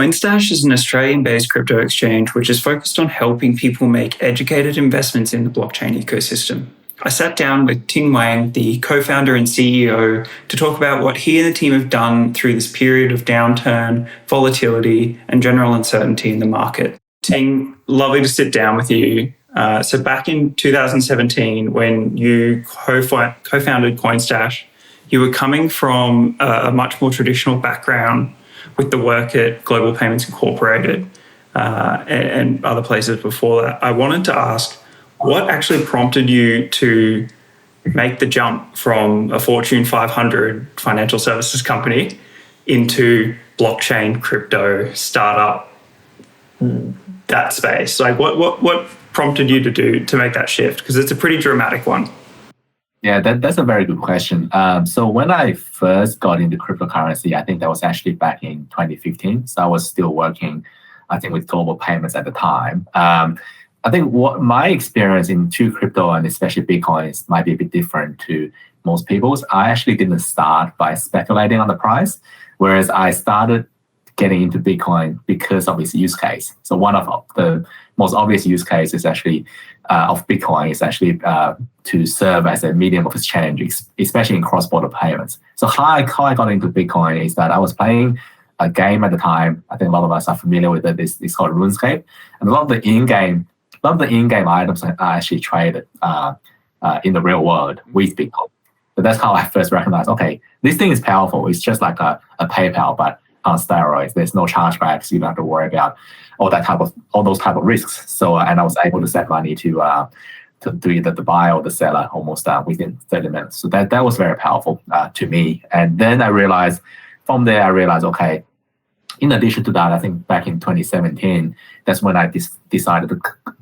Coinstash is an Australian-based crypto exchange which is focused on helping people make educated investments in the blockchain ecosystem. I sat down with Ting Wang, the co-founder and CEO, to talk about what he and the team have done through this period of downturn, volatility, and general uncertainty in the market. Ting, lovely to sit down with you. So back in 2017, when you co-founded Coinstash, you were coming from a much more traditional background with the work at Global Payments Incorporated and other places before that. I wanted to ask, what actually prompted you to make the jump from a Fortune 500 financial services company into blockchain, crypto, startup, that space? Like, what prompted you to make that shift? Because it's a pretty dramatic one. Yeah, that's a very good question. So when I first got into cryptocurrency, I think that was actually back in 2015. So I was still working, I think, with Global Payments at the time. I think what my experience into crypto and especially Bitcoins might be a bit different to most people's. I actually didn't start by speculating on the price, whereas I started getting into Bitcoin because of its use case. So one of the most obvious use cases actually of Bitcoin is actually to serve as a medium of exchange, especially in cross-border payments. So how I got into Bitcoin is that I was playing a game at the time. I think a lot of us are familiar with it. It's called RuneScape, and a lot of the in-game items are actually traded in the real world with Bitcoin. So that's how I first recognized, okay, this thing is powerful. It's just like a PayPal, but on steroids. There's no chargebacks. You don't have to worry about all those type of risks. So and I was able to set money to either the buyer or the seller almost within 30 minutes. So that was very powerful to me. And then from there I realized, okay, in addition to that, I think back in 2017, that's when I decided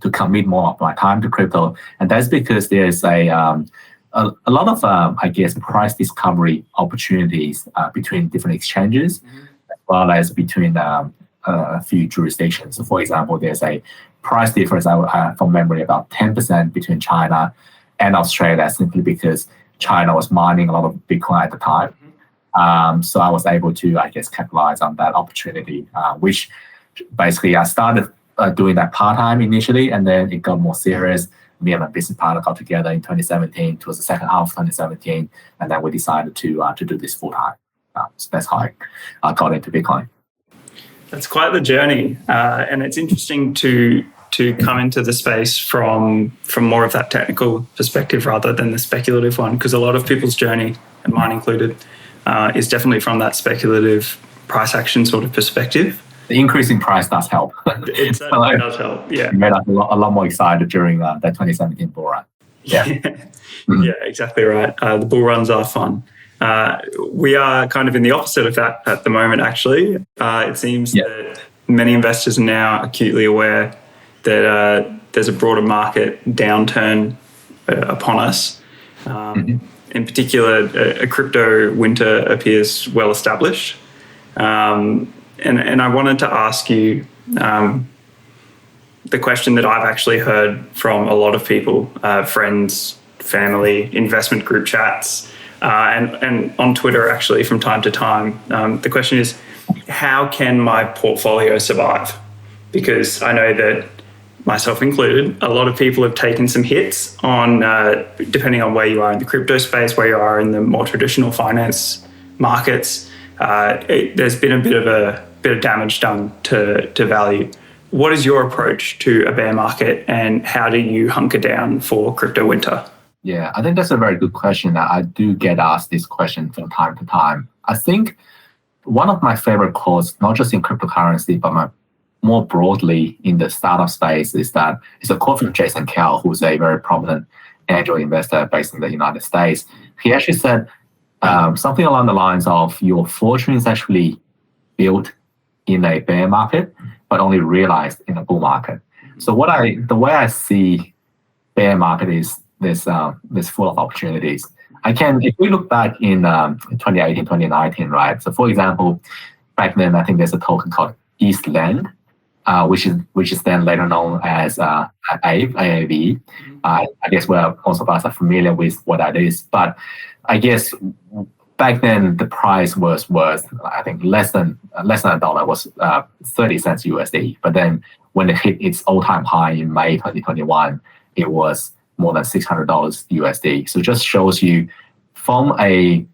to commit more of my time to crypto. And that's because there's a lot of, I guess, price discovery opportunities between different exchanges, as well as between a few jurisdictions. So for example, there's a price difference from memory about 10% between China and Australia, simply because China was mining a lot of Bitcoin at the time. So I was able to, I guess, capitalize on that opportunity, which basically I started doing that part-time initially, and then it got more serious. Me and my business partner got together in 2017, towards the second half of 2017, and then we decided to do this full-time. So that's how I got into Bitcoin. That's quite the journey, and it's interesting to come into the space from more of that technical perspective rather than the speculative one, because a lot of people's journey, and mine included, is definitely from that speculative price action sort of perspective. The increase in price does help. It certainly does help, yeah. It made us a lot more excited during that 2017 bull run. Yeah, yeah, exactly right. The bull runs are fun. We are kind of in the opposite of that at the moment, actually. It seems that many investors are now acutely aware that there's a broader market downturn upon us. In particular, a crypto winter appears well established. And I wanted to ask you the question that I've actually heard from a lot of people, friends, family, investment group chats, and on Twitter actually from time to time. The question is, how can my portfolio survive? Because I know that, myself included, a lot of people have taken some hits on, depending on where you are in the crypto space, where you are in the more traditional finance markets. There's been a bit of damage done to value. What is your approach to a bear market, and how do you hunker down for crypto winter? Yeah, I think that's a very good question. I do get asked this question from time to time. I think one of my favorite quotes, not just in cryptocurrency, but more broadly in the startup space, is that it's a quote from Jason Kell, who's a very prominent angel investor based in the United States. He actually said something along the lines of, your fortune is actually built in a bear market, but only realized in a bull market. So the way I see bear market is this full of opportunities. If we look back in 2018, 2019, right? So for example, back then, I think there's a token called Eastland, which is then later known as AAV. I guess most of us are familiar with what that is. But I guess back then the price was worth, I think, less than $1, was 30 cents USD. But then when it hit its all-time high in May 2021, it was more than $600 USD. So it just shows you from a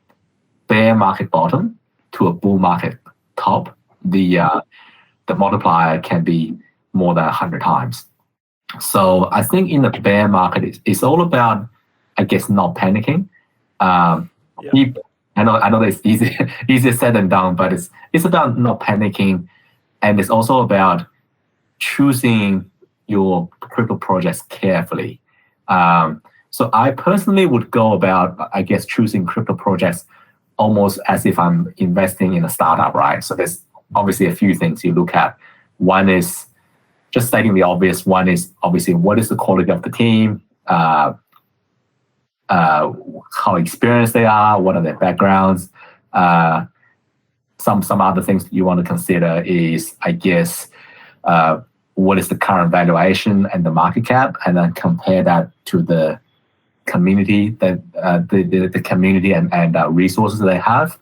bear market bottom to a bull market top, the multiplier can be more than 100 times. So I think in the bear market, it's all about, I guess, not panicking. I know it's easier said than done, but it's about not panicking, and it's also about choosing your crypto projects carefully. So I personally would go about, I guess, choosing crypto projects almost as if I'm investing in a startup, right? So there's obviously a few things you look at. One is just stating the obvious. One is obviously what is the quality of the team, how experienced they are, what are their backgrounds. Some other things you want to consider is, I guess, what is the current valuation and the market cap, and then compare that to the community, that the community and resources they have.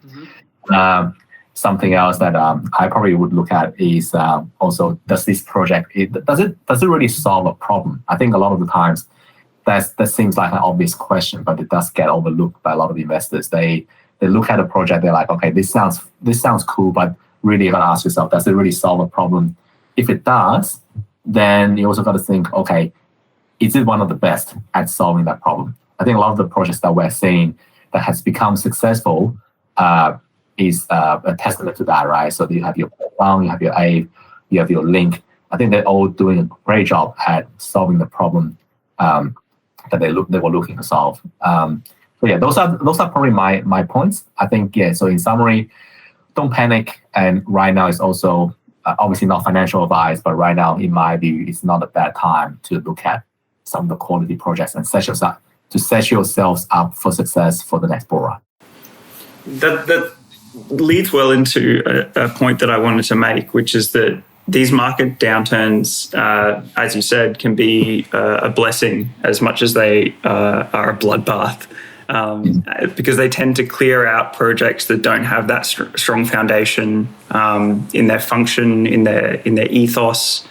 Something else that I probably would look at is also, does this project does it really solve a problem? I think a lot of the times that seems like an obvious question, but it does get overlooked by a lot of investors. They look at a project, they're like, okay, this sounds cool, but really you got to ask yourself, does it really solve a problem? If it does, then you also got to think, okay, is it one of the best at solving that problem? I think a lot of the projects that we're seeing that has become successful is a testament to that, right? So you have your Wang, you have your Aave, you have your Link. I think they're all doing a great job at solving the problem that they were looking to solve. So yeah, those are probably my points. I think, yeah. So in summary, don't panic. And right now it's also obviously not financial advice, but right now, in my view, it's not a bad time to look at some of the quality projects and set yourselves up for success for the next bull run. That leads well into a point that I wanted to make, which is that these market downturns, as you said, can be a blessing as much as they are a bloodbath, because they tend to clear out projects that don't have that strong foundation in their function, in their ethos,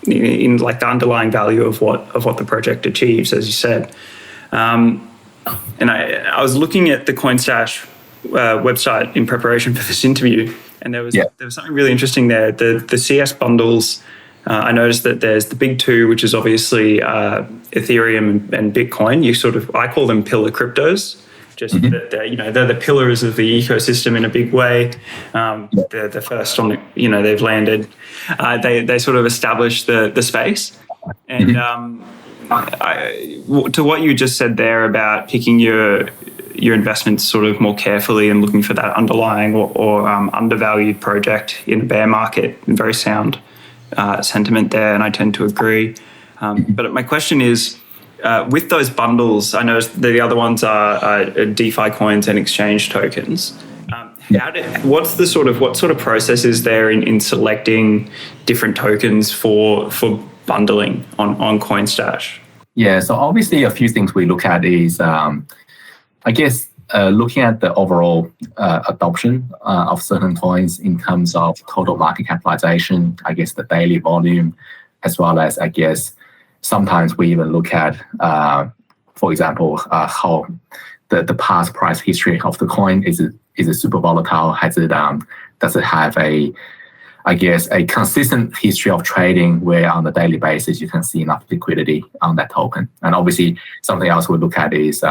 in like the underlying value of what the project achieves, as you said. And I was looking at the Coinstash website in preparation for this interview, and there was something really interesting there. The CS bundles, I noticed that there's the big two, which is obviously Ethereum and Bitcoin. I call them pillar cryptos. Just that they're the pillars of the ecosystem in a big way. They're the first on they've landed. They sort of established the space. And to what you just said there about picking your investments sort of more carefully and looking for that underlying or undervalued project in a bear market, very sound sentiment there, and I tend to agree. But my question is, with those bundles, I know the other ones are DeFi coins and exchange tokens. What sort of process is there in selecting different tokens for bundling on Coinstash? Yeah, so obviously a few things we look at is, I guess, looking at the overall adoption of certain coins in terms of total market capitalization, I guess the daily volume, as well as, I guess, sometimes we even look at, for example, how the past price history of the coin. Is it super volatile? Does it have a consistent history of trading where on a daily basis you can see enough liquidity on that token? And obviously something else we look at is,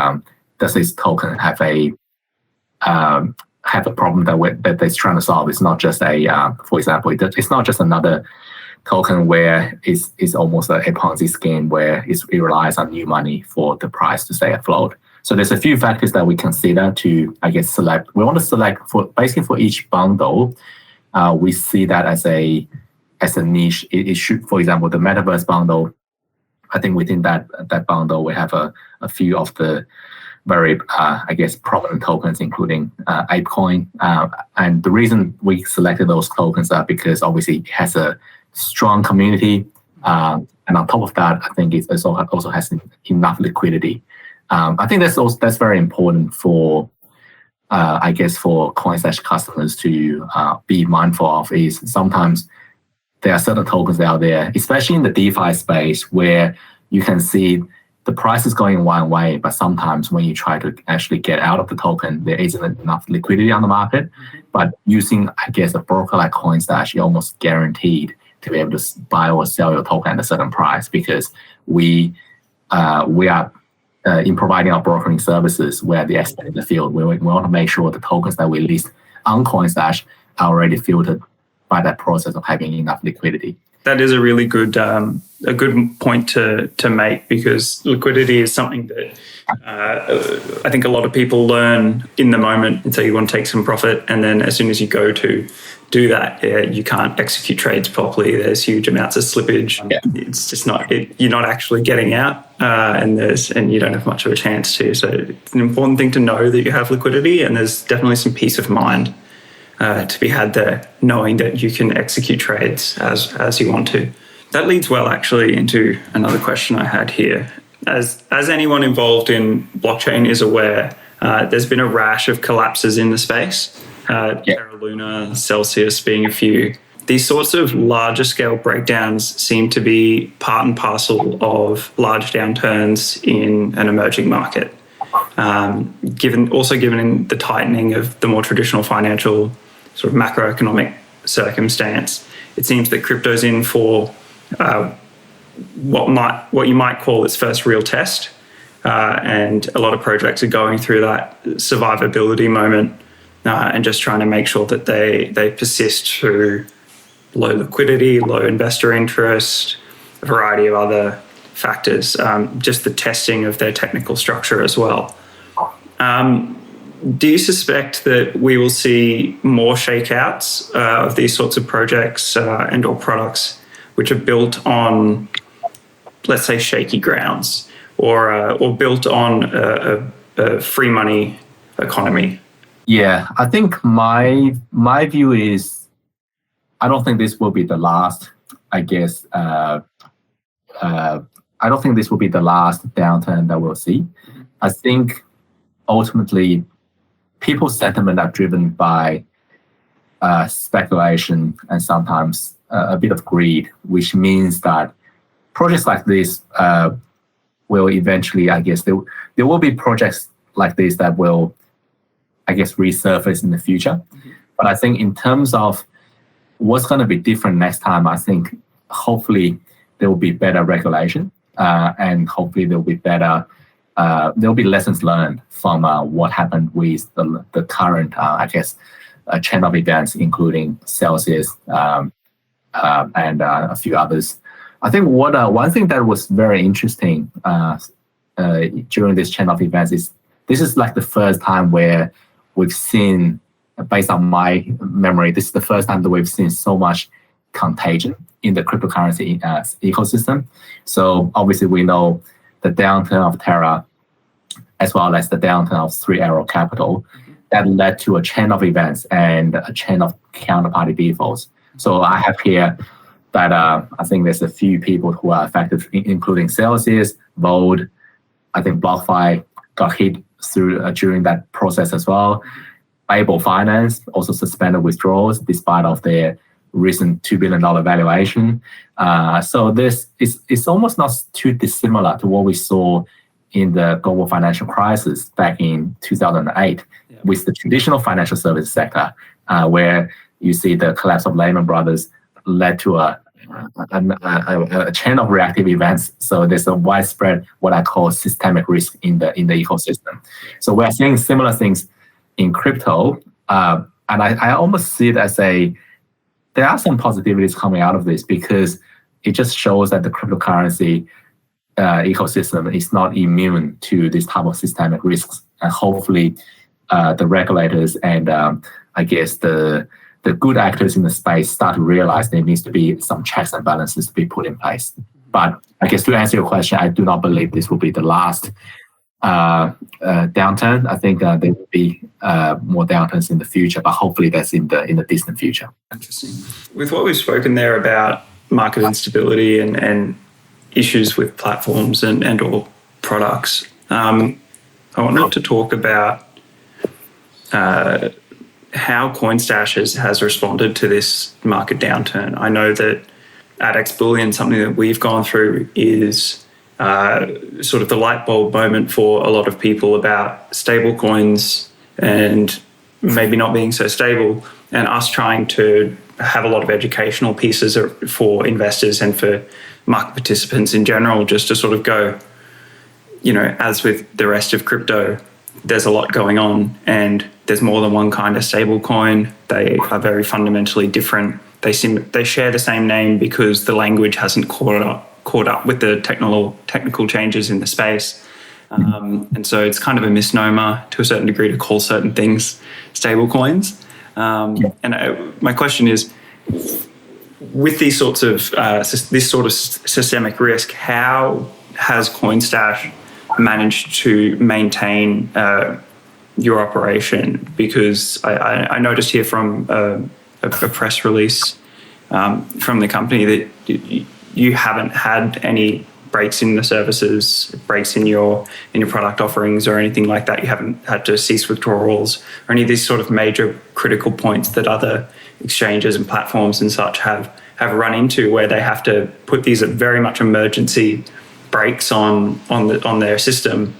does this token have a problem that it's trying to solve? It's not just for example, it's not just another token where it's almost a Ponzi scheme where it relies on new money for the price to stay afloat. So there's a few factors that we consider to, I guess, select. We want to select for each bundle. We see that as a niche. It should, for example, the metaverse bundle. I think within that bundle we have a few of the very, I guess, prominent tokens, including ApeCoin. And the reason we selected those tokens are because obviously it has a strong community, and on top of that, I think it also has enough liquidity. I think that's very important for I guess, for Coinstash customers to be mindful of is sometimes there are certain tokens out there, especially in the DeFi space, where you can see the price is going one way, but sometimes when you try to actually get out of the token, there isn't enough liquidity on the market. But using, I guess, a broker like Coinstash, you're almost guaranteed to be able to buy or sell your token at a certain price, because we are in providing our brokering services, we're the expert in the field. We want to make sure the tokens that we list on Coinstash are already filtered by that process of having enough liquidity. That is a really good point to make, because liquidity is something that I think a lot of people learn in the moment. And so you want to take some profit, and then as soon as you go to do that, you can't execute trades properly. There's huge amounts of slippage. Yeah. It's just not you're not actually getting out, and you don't have much of a chance to. So it's an important thing to know that you have liquidity, and there's definitely some peace of mind to be had there, knowing that you can execute trades as you want to. That leads well actually into another question I had here. As anyone involved in blockchain is aware, there's been a rash of collapses in the space. Terra Luna, Celsius being a few. These sorts of larger scale breakdowns seem to be part and parcel of large downturns in an emerging market. Given the tightening of the more traditional financial sort of macroeconomic circumstance, it seems that crypto's in for what you might call its first real test, and a lot of projects are going through that survivability moment and just trying to make sure that they persist through low liquidity, low investor interest, a variety of other factors, just the testing of their technical structure as well. Do you suspect that we will see more shakeouts of these sorts of projects and or products which are built on, let's say, shaky grounds, or built on a free money economy? Yeah, I think my view is, I don't think this will be the last. I guess I don't think this will be the last downturn that we'll see. I think ultimately, people's sentiment are driven by speculation and sometimes a bit of greed, which means that projects like this will eventually, I guess, there will be projects like this that will, I guess, resurface in the future. But I think in terms of what's going to be different next time, I think hopefully there will be better regulation, and hopefully there will be better. There'll be lessons learned from what happened with the current, I guess, chain of events, including Celsius and a few others. I think one thing that was very interesting during this chain of events is this is like the first time where we've seen, based on my memory, this is the first time that we've seen so much contagion in the cryptocurrency ecosystem. So obviously we know the downturn of Terra, as well as the downturn of Three Arrow Capital, that led to a chain of events and a chain of counterparty defaults. So I have here that I think there's a few people who are affected, including Celsius, Vold. I think BlockFi got hit through during that process as well. Babel Finance also suspended withdrawals despite of their recent $2 billion valuation. So this is almost not too dissimilar to what we saw in the global financial crisis back in 2008 with the traditional financial services sector, where you see the collapse of Lehman Brothers led to a chain of reactive events. So there's a widespread, what I call systemic risk in the ecosystem. So we're seeing similar things in crypto, and I almost see it as there are some positivities coming out of this, because it just shows that the cryptocurrency ecosystem is not immune to this type of systemic risks. And hopefully the regulators and I guess the good actors in the space start to realize there needs to be some checks and balances to be put in place. But I guess to answer your question, I do not believe this will be the last downturn. I think there will be more downturns in the future, but hopefully that's in the distant future. Interesting. With what we've spoken there about market instability and issues with platforms and or products, I wanted to talk about how Coinstash has responded to this market downturn. I know that at X Bullion, something that we've gone through is sort of the light bulb moment for a lot of people about stable coins and maybe not being so stable, and us trying to have a lot of educational pieces for investors and for market participants in general, just to sort of go, as with the rest of crypto, there's a lot going on and there's more than one kind of stable coin. They are very fundamentally different. They share the same name because the language hasn't caught up with the technical changes in the space. And so it's kind of a misnomer to a certain degree to call certain things stable coins. My question is, with these sorts of this sort of systemic risk, how has Coinstash managed to maintain your operation? Because I noticed here from a press release from the company that you haven't had any breaks in the services, breaks in your product offerings or anything like that. You haven't had to cease withdrawals or any of these sort of major critical points that other exchanges and platforms and such have run into, where they have to put these very much emergency breaks on their system,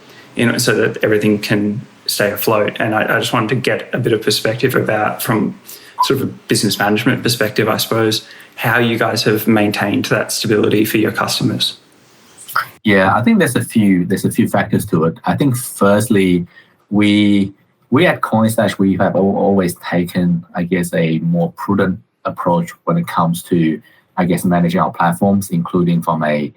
so that everything can stay afloat. And I just wanted to get a bit of perspective about, from sort of a business management perspective, I suppose, how you guys have maintained that stability for your customers. Yeah, I think there's a few factors to it. I think firstly, we at Coinstash, we have always taken, I guess, a more prudent approach when it comes to, I guess, managing our platforms, including from a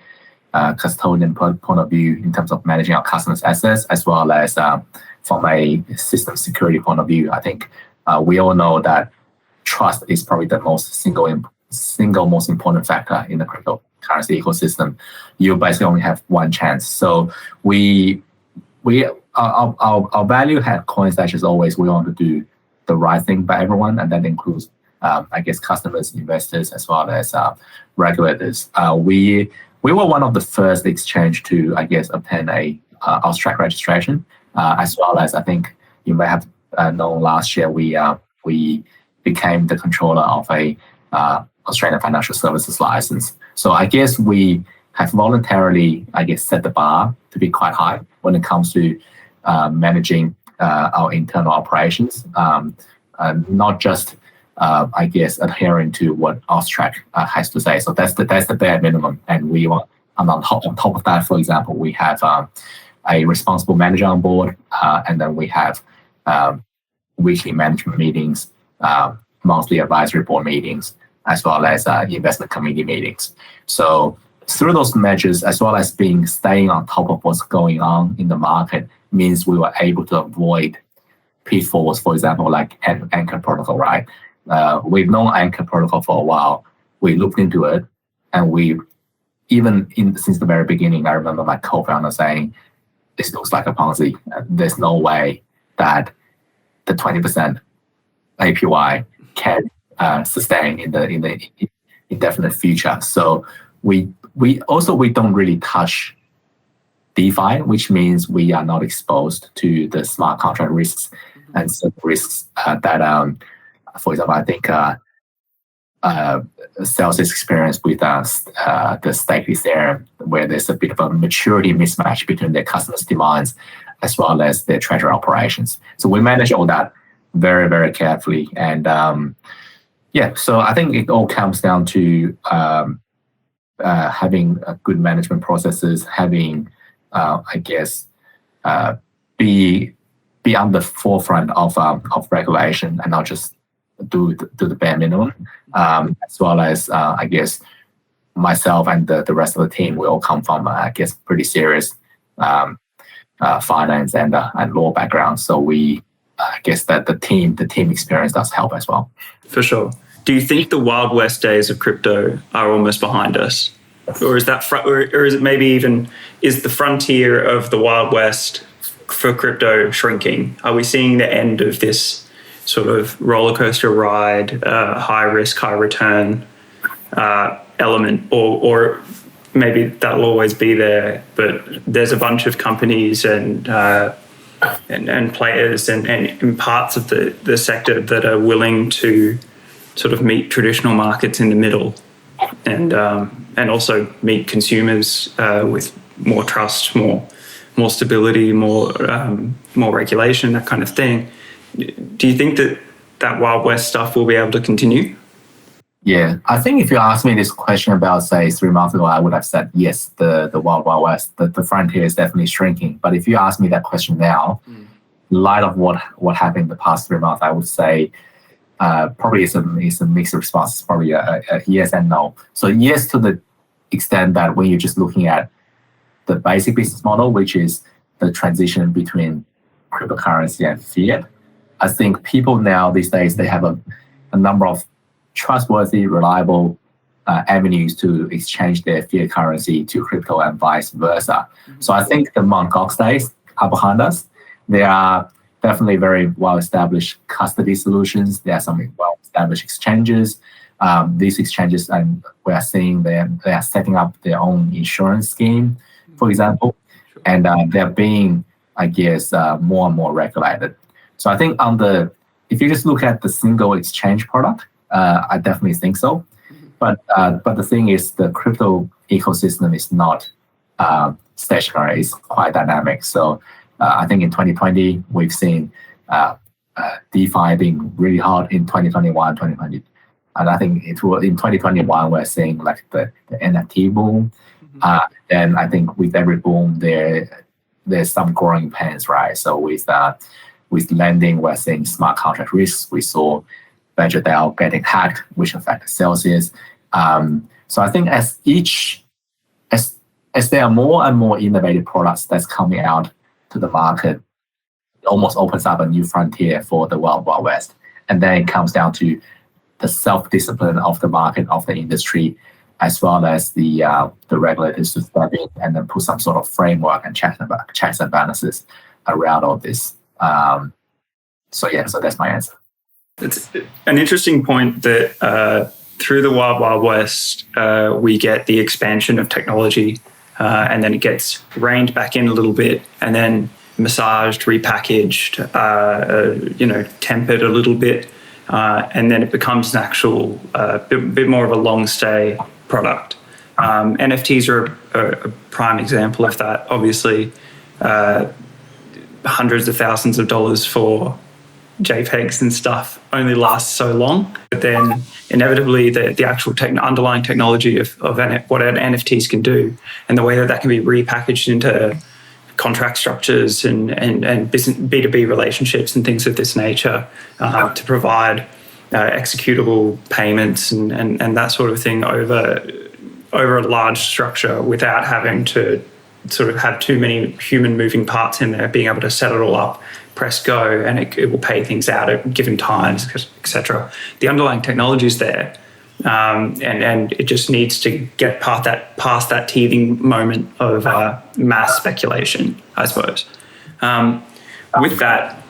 custodian point of view in terms of managing our customers' assets, as well as from a system security point of view. I think we all know that trust is probably the single most important factor in the cryptocurrency ecosystem. You basically only have one chance. So our value at Coinstash is always we want to do the right thing by everyone, and that includes I guess customers, investors, as well as regulators. We were one of the first exchange to, I guess, obtain a Austrac registration, as well as, I think you may have known, last year we became the controller of a Australian financial services license. So I guess we have voluntarily, I guess, set the bar to be quite high when it comes to managing our internal operations, not just I guess adhering to what Austrac has to say. So that's the bare minimum. And we want, and on top of that, for example, we have a responsible manager on board, and then we have weekly management meetings, monthly advisory board meetings, as well as investment committee meetings. So through those measures, as well as staying on top of what's going on in the market, means we were able to avoid pitfalls, for example, like Anchor Protocol, right? We've known Anchor Protocol for a while. We looked into it, and since the very beginning, I remember my co-founder saying, "This looks like a Ponzi. There's no way that the 20% APY can sustain in the indefinite future." So we don't really touch DeFi, which means we are not exposed to the smart contract risks and some risks that, for example, I think Celsius experienced with the stake Ethereum, where there's a bit of a maturity mismatch between their customers' demands as well as their treasury operations. So we manage all that very, very carefully. And so I think it all comes down to having good management processes, having, I guess, be on the forefront of regulation and not just do the bare minimum, as well as, I guess, myself and the rest of the team, we all come from, I guess, pretty serious finance and law background. So I guess that the team experience does help as well. For sure. Do you think the Wild West days of crypto are almost behind us? Or is that, or is it maybe even, is the frontier of the Wild West for crypto shrinking? Are we seeing the end of this sort of roller coaster ride, high risk, high return element, or maybe that'll always be there, but there's a bunch of companies and and players and parts of the sector that are willing to sort of meet traditional markets in the middle, and also meet consumers with more trust, more stability, more regulation, that kind of thing. Do you think that Wild West stuff will be able to continue? Yeah, I think if you asked me this question about, say, 3 months ago, I would have said yes, the Wild West, the frontier is definitely shrinking. But if you ask me that question now, in light of what happened in the past 3 months, I would say probably it's a mixed response. It's probably a yes and no. So yes, to the extent that when you're just looking at the basic business model, which is the transition between cryptocurrency and fiat, I think people now these days, they have a number of trustworthy, reliable avenues to exchange their fiat currency to crypto and vice versa. So I think the Mt. Gox days are behind us. There are definitely very well-established custody solutions. There are some well-established exchanges. These exchanges, and we are seeing they are setting up their own insurance scheme, for example, and they're being, I guess, more and more regulated. So I think if you just look at the single exchange product, I definitely think so. But the thing is, the crypto ecosystem is not stationary. It's quite dynamic. So I think in 2020, we've seen DeFi being really hot in 2021, 2020. And I think in 2021, we're seeing like the NFT boom. Then I think with every boom, there's some growing pains, right? So with lending, we're seeing smart contract risks. We saw venture DAO getting hacked, which affected Celsius. So I think as there are more and more innovative products that's coming out to the market, it almost opens up a new frontier for the Wild West. And then it comes down to the self-discipline of the market, of the industry, as well as the regulators to step in and then put some sort of framework and checks and balances around all this. So that's my answer. It's an interesting point that through the Wild West, we get the expansion of technology, and then it gets reined back in a little bit, and then massaged, repackaged, tempered a little bit, and then it becomes an actual bit more of a long stay product. NFTs are a prime example of that. Obviously, hundreds of thousands of dollars for JPEGs and stuff only lasts so long, but then inevitably the actual underlying technology of what NFTs can do, and the way that can be repackaged into contract structures and B2B relationships and things of this nature, to provide executable payments and that sort of thing over a large structure without having to sort of have too many human moving parts in there, being able to set it all up, press go, and it will pay things out at given times, etc. The underlying technology is there, and it just needs to get past that teething moment of mass speculation, I suppose. With that,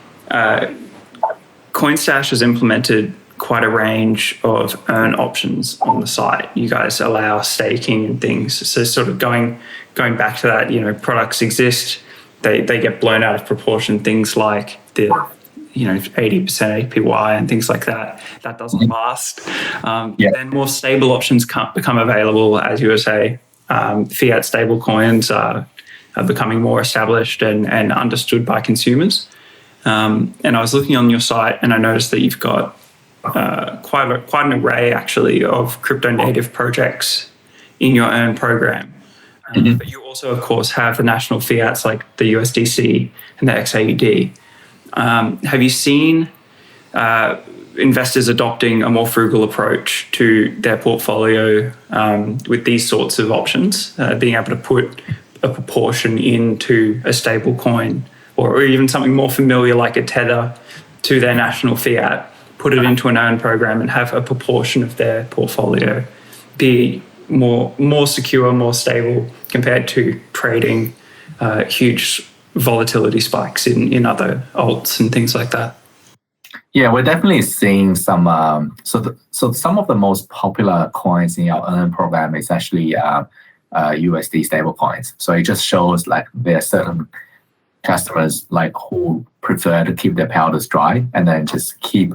Coinstash has implemented quite a range of earn options on the site. You guys allow staking and things. So sort of going back to that, products exist. They get blown out of proportion. Things like the 80% APY and things like that. That doesn't last. Then more stable options become available, as you were saying. Fiat stablecoins are becoming more established and understood by consumers. And I was looking on your site and I noticed that you've got quite an array actually of crypto native projects in your own program. But you also, of course, have the national fiats like the USDC and the XAUD. Have you seen investors adopting a more frugal approach to their portfolio with these sorts of options, being able to put a proportion into a stable coin or even something more familiar like a Tether to their national fiat, put it into an earn program and have a proportion of their portfolio be more secure, more stable compared to trading huge volatility spikes in other alts and things like that? Yeah, we're definitely seeing some. So some of the most popular coins in our earn program is actually USD stable coins. So it just shows like there are certain customers like who prefer to keep their powders dry and then just keep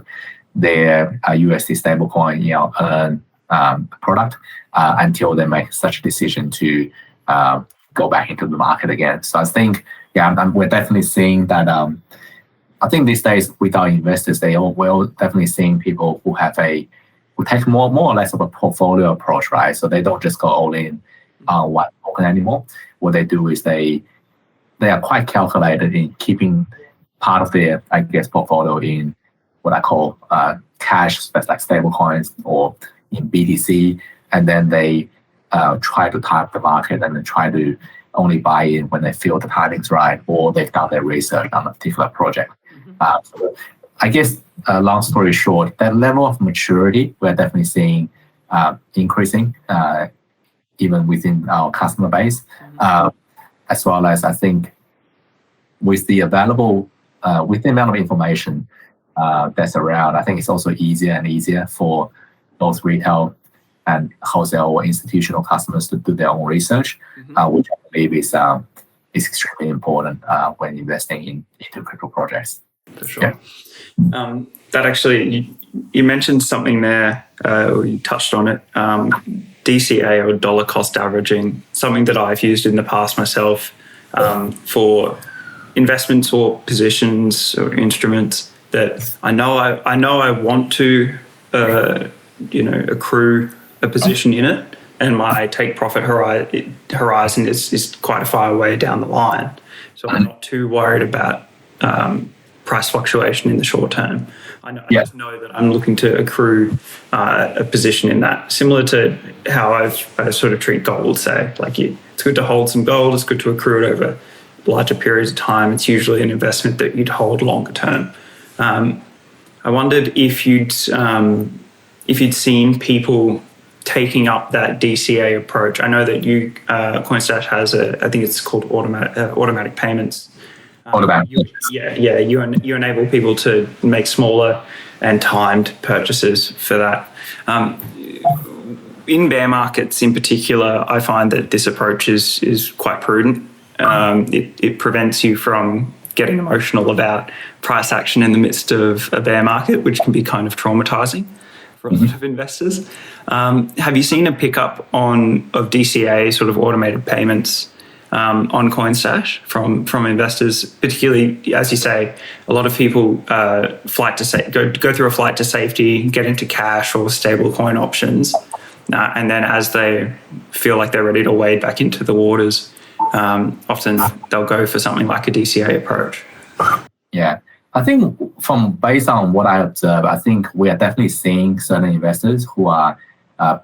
their USD stablecoin, product until they make such a decision to go back into the market again. So I think, we're definitely seeing that. I think these days with our investors, we're definitely seeing people who take more or less of a portfolio approach, right? So they don't just go all in on one token anymore. What they do is they are quite calculated in keeping part of their, I guess, portfolio in what I call cash, that's like stable coins, or in BTC, and then they try to time the market and then try to only buy in when they feel the timing's right, or they've done their research on a particular project. So I guess, long story short, that level of maturity we're definitely seeing increasing even within our customer base, as well as I think with the amount of information that's around, I think it's also easier and easier for both retail and wholesale or institutional customers to do their own research, which I believe is extremely important when investing into crypto projects. For sure. Yeah. That actually, you mentioned something there, or you touched on it, DCA or dollar cost averaging, something that I've used in the past myself for investments or positions or instruments that I know I want to accrue a position in it, and my take profit horizon is quite a far away down the line, so I'm not too worried about price fluctuation in the short term. I just know that I'm looking to accrue a position in that, similar to how I sort of treat gold. Say, like, it's good to hold some gold, it's good to accrue it over larger periods of time. It's usually an investment that you'd hold longer term. I wondered if you'd seen people taking up that DCA approach. I know that Coinstash has I think it's called automatic payments. You enable people to make smaller and timed purchases for that. In bear markets in particular, I find that this approach is quite prudent. It prevents you from getting emotional about price action in the midst of a bear market, which can be kind of traumatizing for a lot of investors. Have you seen a pickup of DCA, sort of automated payments, on Coinstash from investors, particularly, as you say, a lot of people go through a flight to safety, get into cash or stablecoin options, and then as they feel like they're ready to wade back into the waters, often they'll go for something like a DCA approach. Yeah, I think based on what I observe, I think we are definitely seeing certain investors who are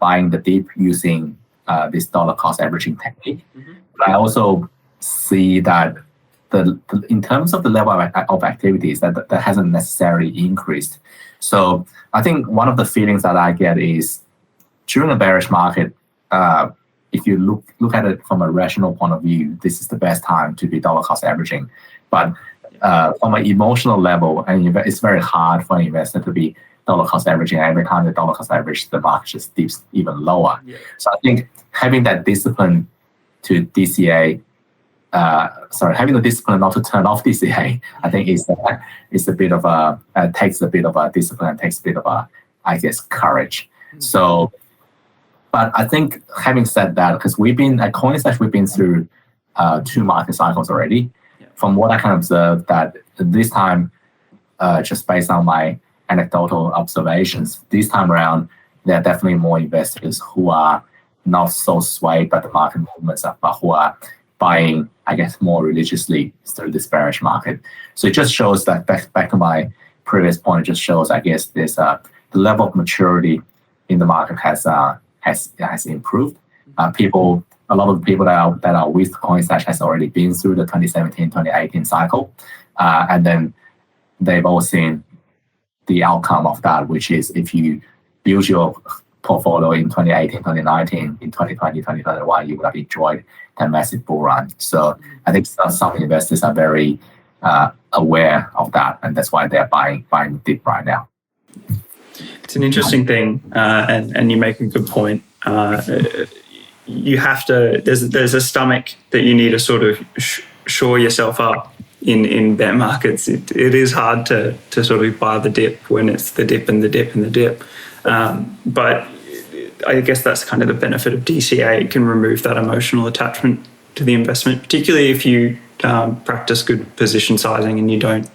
buying the dip using this dollar cost averaging technique. But I also see that in terms of the level of activities, that hasn't necessarily increased. So I think one of the feelings that I get is during a bearish market, if you look at it from a rational point of view, this is the best time to be dollar cost averaging. But from an emotional level, and it's very hard for an investor to be dollar cost averaging. Every time the dollar cost average, the market just dips even lower. Yeah. So I think having that discipline to DCA, having the discipline not to turn off DCA, I think is a bit of takes a bit of a discipline and takes a bit of I guess, courage. So, but I think having said that, because at Coinstash, we've been through 2 market cycles already. Yeah. From what I can observe, that this time, just based on my anecdotal observations, this time around, there are definitely more investors who are not so swayed by the market movements, but who are buying, I guess, more religiously through this bearish market. So it just shows that back to my previous point, it just shows, I guess, there's the level of maturity in the market has improved. A lot of the people that are with Coinstash has already been through the 2017, 2018 cycle, and then they've all seen the outcome of that, which is if you build your portfolio in 2018, 2019, in 2020, 2021, you would have enjoyed that massive bull run. So I think some investors are very aware of that, and that's why they're buying dip right now. It's an interesting thing, and you make a good point. You have to. There's a stomach that you need to sort of shore yourself up in bear markets, it is hard to sort of buy the dip when it's the dip and the dip and the dip. But I guess that's kind of the benefit of DCA. It can remove that emotional attachment to the investment, particularly if you practice good position sizing and you don't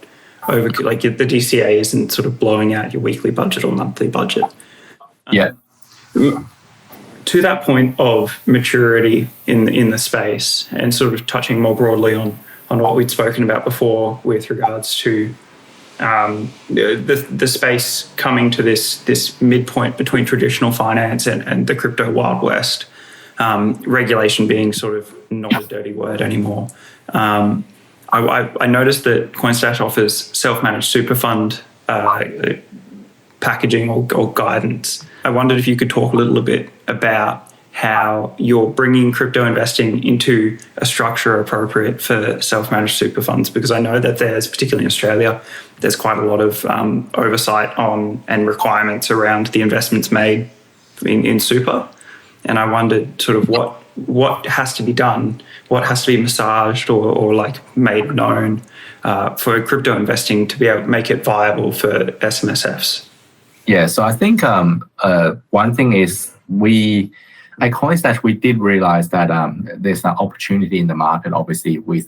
like the DCA isn't sort of blowing out your weekly budget or monthly budget. Yeah. To that point of maturity in the space, and sort of touching more broadly on what we'd spoken about before with regards to the space coming to this midpoint between traditional finance and the crypto Wild West, regulation being sort of not a dirty word anymore. I noticed that Coinstash offers self-managed super fund packaging or guidance. I wondered if you could talk a little bit about how you're bringing crypto investing into a structure appropriate for self-managed super funds, because I know that there's, particularly in Australia, there's quite a lot of oversight on and requirements around the investments made in super. And I wondered sort of what has to be done, what has to be massaged or like made known for crypto investing to be able to make it viable for SMSFs. Yeah, so I think one thing is at Coinstash, we did realize that there's an opportunity in the market, obviously, with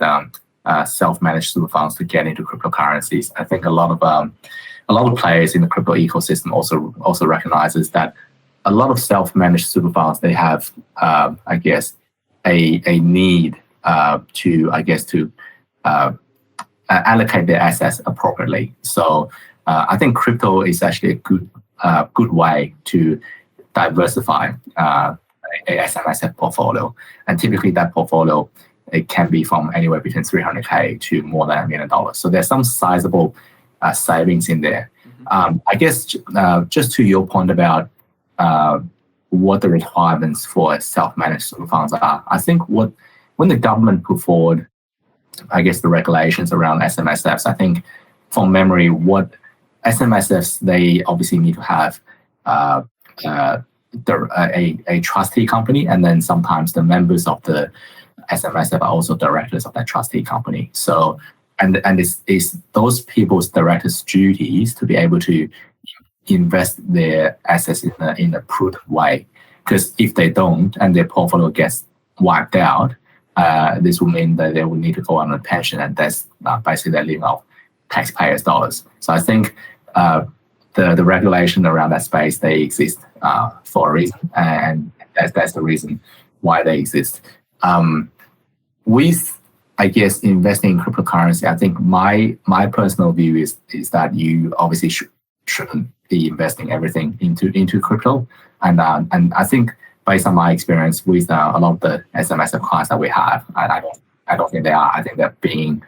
self-managed super funds to get into cryptocurrencies. I think a lot of players in the crypto ecosystem also recognizes that a lot of self-managed super funds, they have, I guess, a need to allocate their assets appropriately. So I think crypto is actually a good way to diversify a SMSF portfolio, and typically that portfolio, it can be from anywhere between $300K to more than $1 million. So there's some sizable savings in there. I guess just to your point about what the requirements for self-managed super funds are, I think when the government put forward, I guess, the regulations around SMSFs, I think from memory, what SMSFs, they obviously need to have a trustee company, and then sometimes the members of the SMSF are also directors of that trustee company. So, and it's those people's directors' duties to be able to invest their assets in a prudent way. Because if they don't and their portfolio gets wiped out, this will mean that they will need to go on a pension, and that's basically they're living off taxpayers' dollars. So I think the regulation around that space, they exist for a reason, and that's the reason why they exist. With, I guess, investing in cryptocurrency, I think my personal view is that you obviously shouldn't be investing everything into crypto, and I think based on my experience with a lot of the SMSF clients that we have, I don't think they are. I think they're being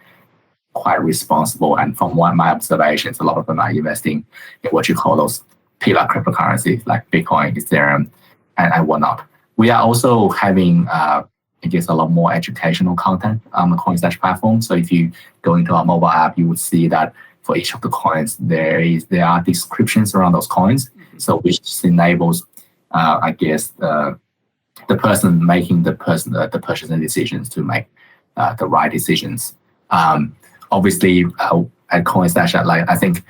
quite responsible, and from my observations, a lot of them are investing in what you call those pillar cryptocurrencies like Bitcoin, Ethereum, and whatnot. We are also having, I guess, a lot more educational content on the Coinstash platform. So if you go into our mobile app, you would see that for each of the coins, there are descriptions around those coins. So which enables, I guess, the person making the purchasing decisions to make the right decisions. Obviously, at Coinstash, I think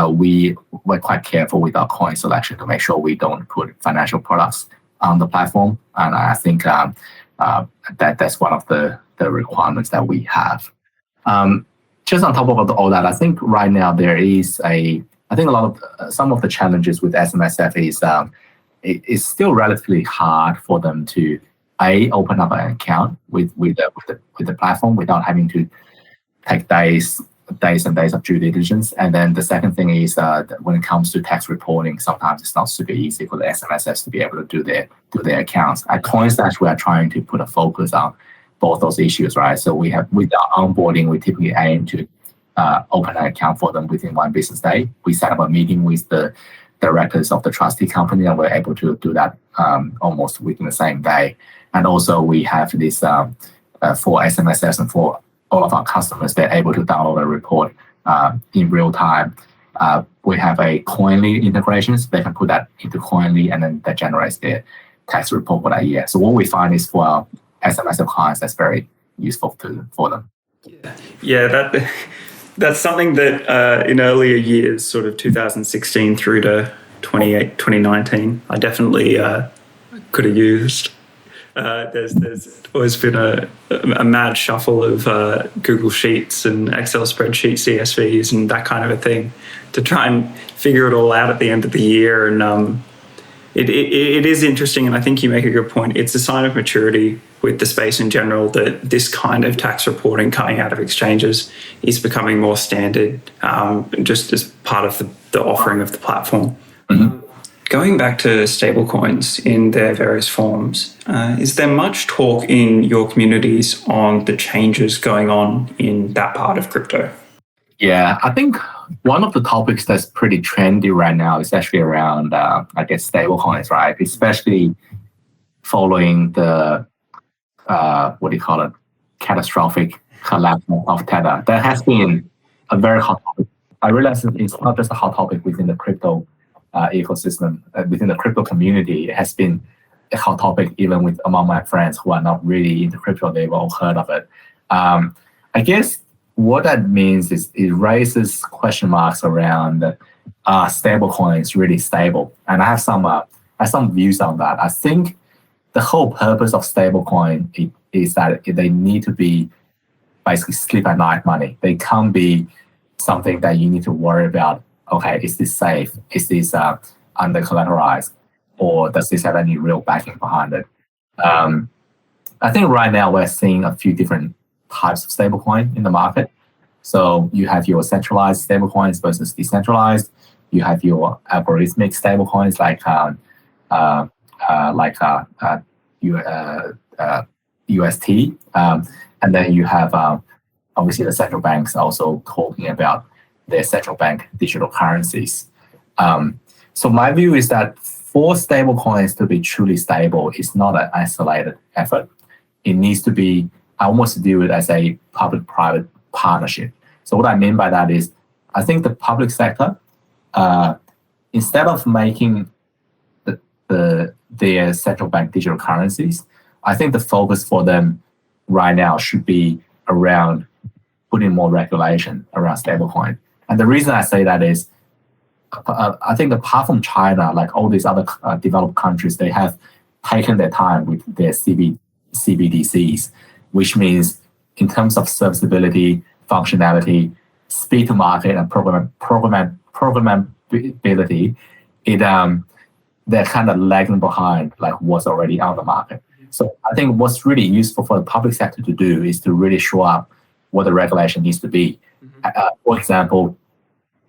we're quite careful with our coin selection to make sure we don't put financial products on the platform, and I think that's one of the requirements that we have. Just on top of all that, I think right now there is some of the challenges with SMSF is it's still relatively hard for them to open up an account with the platform without having to take days and days of due diligence. And then the second thing is that when it comes to tax reporting, sometimes it's not super easy for the SMSFs to be able to do their accounts. At Coinstash, we are trying to put a focus on both those issues, right? So we have, with our onboarding, we typically aim to open an account for them within 1 business day. We set up a meeting with the directors of the trustee company, and we're able to do that almost within the same day. And also we have this for SMSFs and for all of our customers, they're able to download a report in real time. We have a Coinly integration, so they can put that into Coinly, and then that generates their tax report for that year. So what we find is for our SMSF clients, that's very useful for them. Yeah, that's something that in earlier years, sort of 2016 through to 2019, I definitely could have used. There's always been a mad shuffle of Google Sheets and Excel spreadsheet CSVs and that kind of a thing to try and figure it all out at the end of the year. And it is interesting, and I think you make a good point. It's a sign of maturity with the space in general that this kind of tax reporting coming out of exchanges is becoming more standard, just as part of the offering of the platform. Mm-hmm. Going back to stablecoins in their various forms, is there much talk in your communities on the changes going on in that part of crypto? Yeah, I think one of the topics that's pretty trendy right now is actually around, I guess, stablecoins, right? Especially following the, catastrophic collapse of Terra. That has been a very hot topic. I realize it's not just a hot topic within the crypto ecosystem, within the crypto community. It has been a hot topic even among my friends who are not really into crypto. They've all heard of it. I guess what that means is it raises question marks around stablecoins really stable, and I have some views on that. I think the whole purpose of stablecoin is that they need to be basically sleep at night money. They can't be something that you need to worry about. Okay, is this safe? Is this under collateralized, or does this have any real backing behind it? I think right now we're seeing a few different types of stablecoin in the market. So you have your centralized stablecoins versus decentralized. You have your algorithmic stablecoins like UST, and then you have obviously the central banks also talking about their central bank digital currencies. So my view is that for stablecoins to be truly stable, it's not an isolated effort. It needs to be, I almost view it as a public-private partnership. So what I mean by that is, I think the public sector, instead of making their central bank digital currencies, I think the focus for them right now should be around putting more regulation around stablecoin. And the reason I say that is, I think apart from China, like all these other developed countries, they have taken their time with their CBDCs, which means in terms of serviceability, functionality, speed to market, and programmability, they're kind of lagging behind like what's already on the market. So I think what's really useful for the public sector to do is to really show up what the regulation needs to be. For example,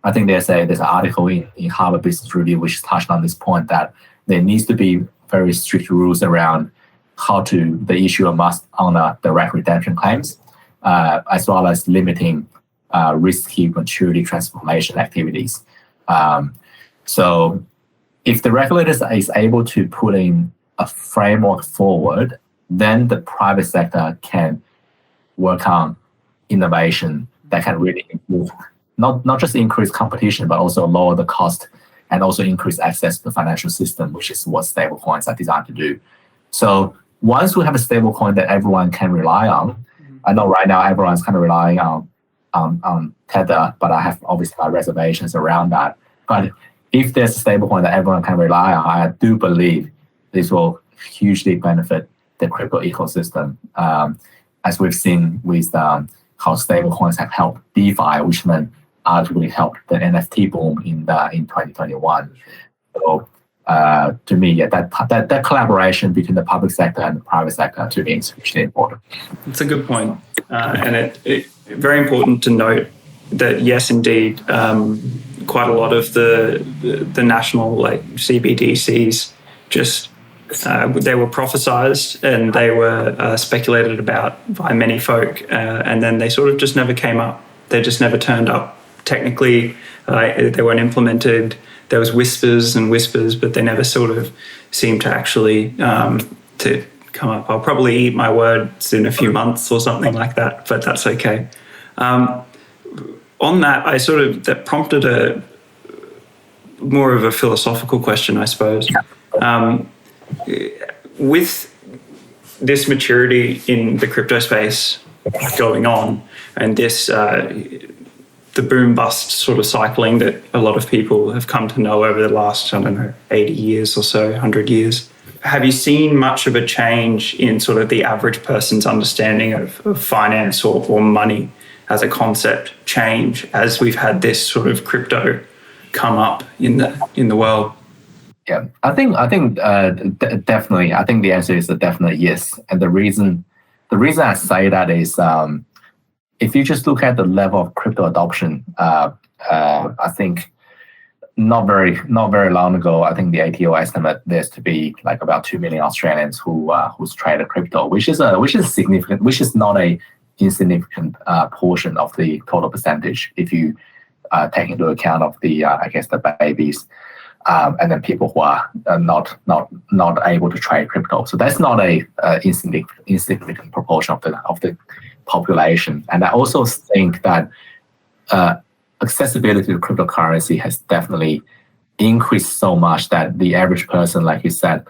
I think there's an article in Harvard Business Review which touched on this point, that there needs to be very strict rules around how the issuer must honor direct redemption claims, as well as limiting risky maturity transformation activities. So if the regulator is able to put in a framework forward, then the private sector can work on innovation that can really improve, not just increase competition, but also lower the cost and also increase access to the financial system, which is what stablecoins are designed to do. So once we have a stablecoin that everyone can rely on, I know right now everyone's kind of relying on Tether, but I have obviously my reservations around that. But if there's a stablecoin that everyone can rely on, I do believe this will hugely benefit the crypto ecosystem, as we've seen with how stablecoins have helped DeFi, which then arguably helped the NFT boom in 2021. So to me, yeah, that collaboration between the public sector and the private sector to me is hugely important. It's a good point, and it very important to note that yes, indeed, quite a lot of the national like CBDCs just they were prophesized and they were speculated about by many folk, and then they sort of just never came up. They just never turned up. Technically, they weren't implemented. There was whispers and whispers, but they never sort of seemed to actually to come up. I'll probably eat my words in a few months or something like that, but that's okay. On that, that prompted a more of a philosophical question, I suppose. With this maturity in the crypto space going on, and this the boom bust sort of cycling that a lot of people have come to know over the last, 80 years or so, 100 years. Have you seen much of a change in sort of the average person's understanding of finance or money as a concept change as we've had this sort of crypto come up in the world? Yeah, I think definitely. I think the answer is a definite yes. And the reason I say that is, if you just look at the level of crypto adoption, I think not very long ago, I think the ATO estimate there's to be like about 2 million Australians who's traded crypto, which is significant, which is not a insignificant portion of the total percentage if you take into account of the the babies. And then people who are not able to trade crypto. So that's not a insignificant proportion of the population. And I also think that accessibility to cryptocurrency has definitely increased so much that the average person, like you said,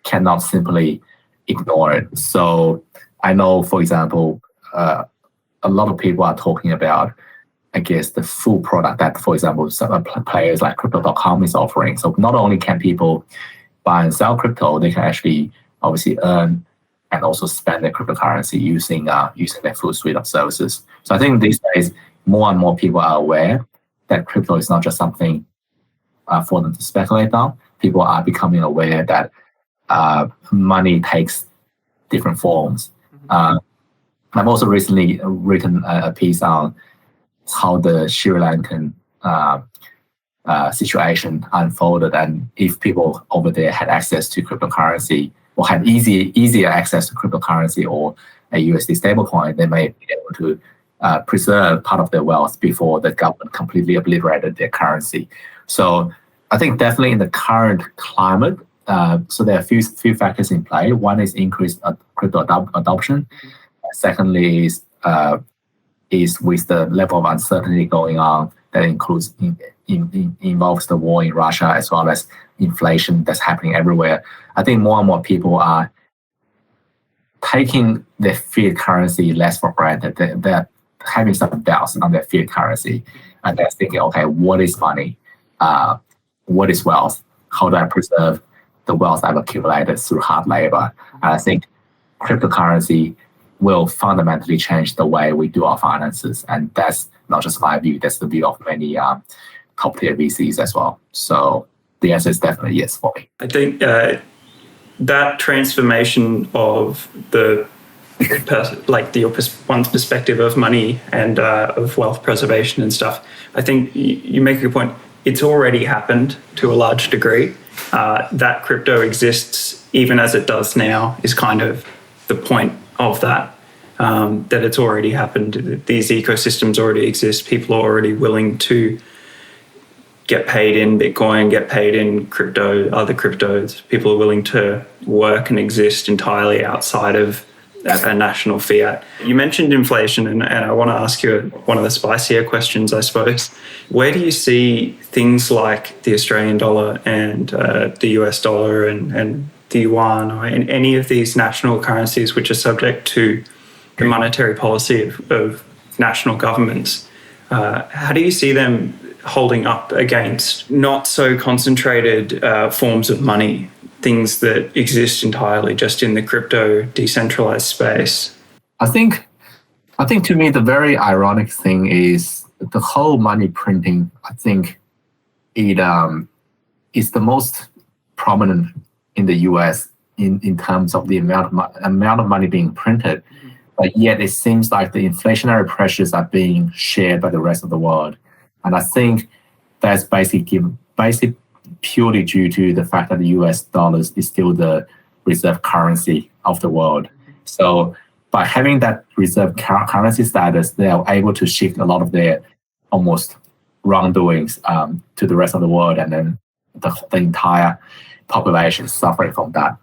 cannot simply ignore it. So I know, for example, a lot of people are talking about, the full product that, for example, some players like Crypto.com is offering. So not only can people buy and sell crypto, they can actually obviously earn and also spend their cryptocurrency using their full suite of services. So I think these days, more and more people are aware that crypto is not just something for them to speculate on. People are becoming aware that money takes different forms. I've also recently written a piece on how the Sri Lankan situation unfolded, and if people over there had access to cryptocurrency or had easier access to cryptocurrency or a USD stablecoin, they may be able to preserve part of their wealth before the government completely obliterated their currency. So I think definitely in the current climate, so there are a few factors in play. One is increased crypto adoption. Secondly is with the level of uncertainty going on that involves the war in Russia as well as inflation that's happening everywhere. I think more and more people are taking their fiat currency less for granted. They're having some doubts on their fiat currency, and they're thinking, okay, what is money? What is wealth? How do I preserve the wealth I've accumulated through hard labor? And I think cryptocurrency will fundamentally change the way we do our finances. And that's not just my view, that's the view of many top tier VCs as well. So the answer is definitely yes for me. I think that transformation of one's perspective of money and of wealth preservation and stuff, I think you make a good point. It's already happened to a large degree. That crypto exists even as it does now is kind of the point of that it's already happened. These ecosystems already exist. People are already willing to get paid in Bitcoin, get paid in crypto, other cryptos. People are willing to work and exist entirely outside of a national fiat. You mentioned inflation, and I want to ask you one of the spicier questions, I suppose. Where do you see things like the Australian dollar and the US dollar and the yuan, or in any of these national currencies which are subject to the monetary policy of national governments? How do you see them holding up against not so concentrated forms of money, things that exist entirely just in the crypto decentralized space? I think to me the very ironic thing is the whole money printing. I think it is the most prominent in the US in terms of the amount of money being printed, but yet it seems like the inflationary pressures are being shared by the rest of the world. And I think that's basically purely due to the fact that the US dollars is still the reserve currency of the world. So by having that reserve currency status, they are able to shift a lot of their almost wrongdoings to the rest of the world, and then the entire population suffering from that.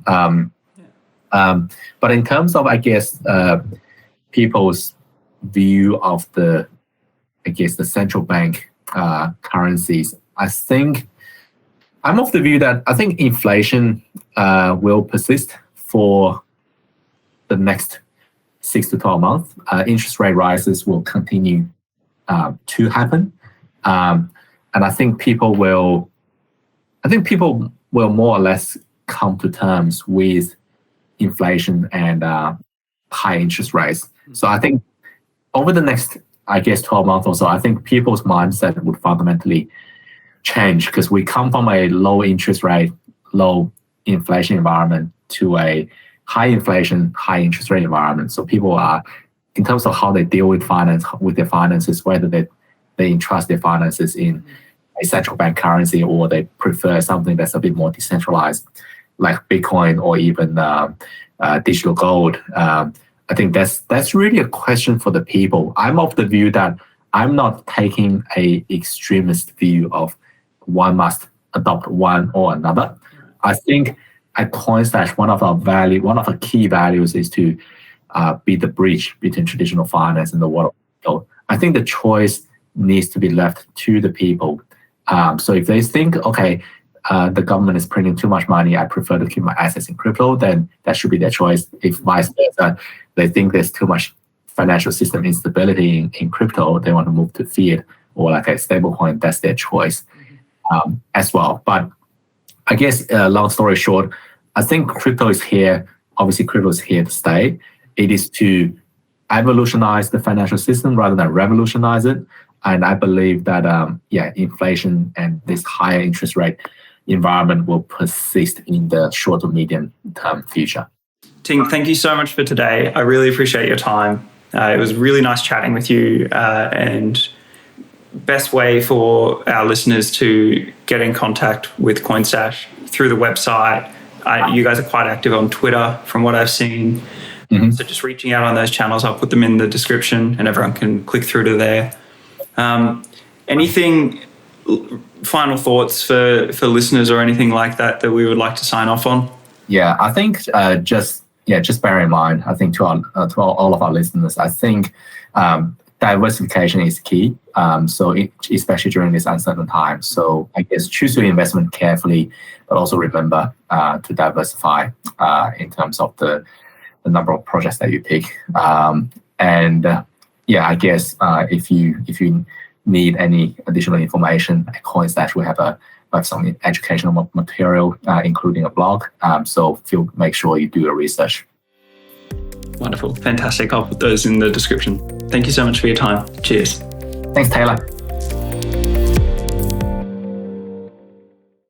But in terms of, people's view of the central bank currencies, I think I'm of the view that I think inflation will persist for the next 6 to 12 months, interest rate rises will continue to happen. And I think people will more or less come to terms with inflation and high interest rates. So I think over the next, 12 months or so, I think people's mindset would fundamentally change, because we come from a low interest rate, low inflation environment to a high inflation, high interest rate environment. So people are, in terms of how they deal with their finances, whether they entrust their finances in a central bank currency, or they prefer something that's a bit more decentralized, like Bitcoin or even digital gold. I think that's really a question for the people. I'm of the view that I'm not taking a extremist view of one must adopt one or another. I think at Coinstash, one of our key values is to be the bridge between traditional finance and the world. So I think the choice needs to be left to the people. So if they think, okay, the government is printing too much money, I prefer to keep my assets in crypto, then that should be their choice. If vice versa, they think there's too much financial system instability in crypto, they want to move to fiat or like a stablecoin, that's their choice as well. But I guess, long story short, I think crypto is here. Obviously, crypto is here to stay. It is to evolutionize the financial system rather than revolutionize it. And I believe that, inflation and this higher interest rate environment will persist in the short to medium term future. Ting, thank you so much for today. I really appreciate your time. It was really nice chatting with you, and best way for our listeners to get in contact with Coinstash through the website. You guys are quite active on Twitter from what I've seen. Mm-hmm. So just reaching out on those channels, I'll put them in the description and everyone can click through to there. Anything, final thoughts for listeners or anything like that we would like to sign off on? Yeah, I think just bear in mind, I think to all of our listeners, I think diversification is key. Especially during this uncertain time. So I guess choose your investment carefully, but also remember to diversify in terms of the number of projects that you pick. I guess if you need any additional information at Coinstash, we have some educational material, including a blog. So make sure you do your research. Wonderful. Fantastic. I'll put those in the description. Thank you so much for your time. Cheers. Thanks, Taylor.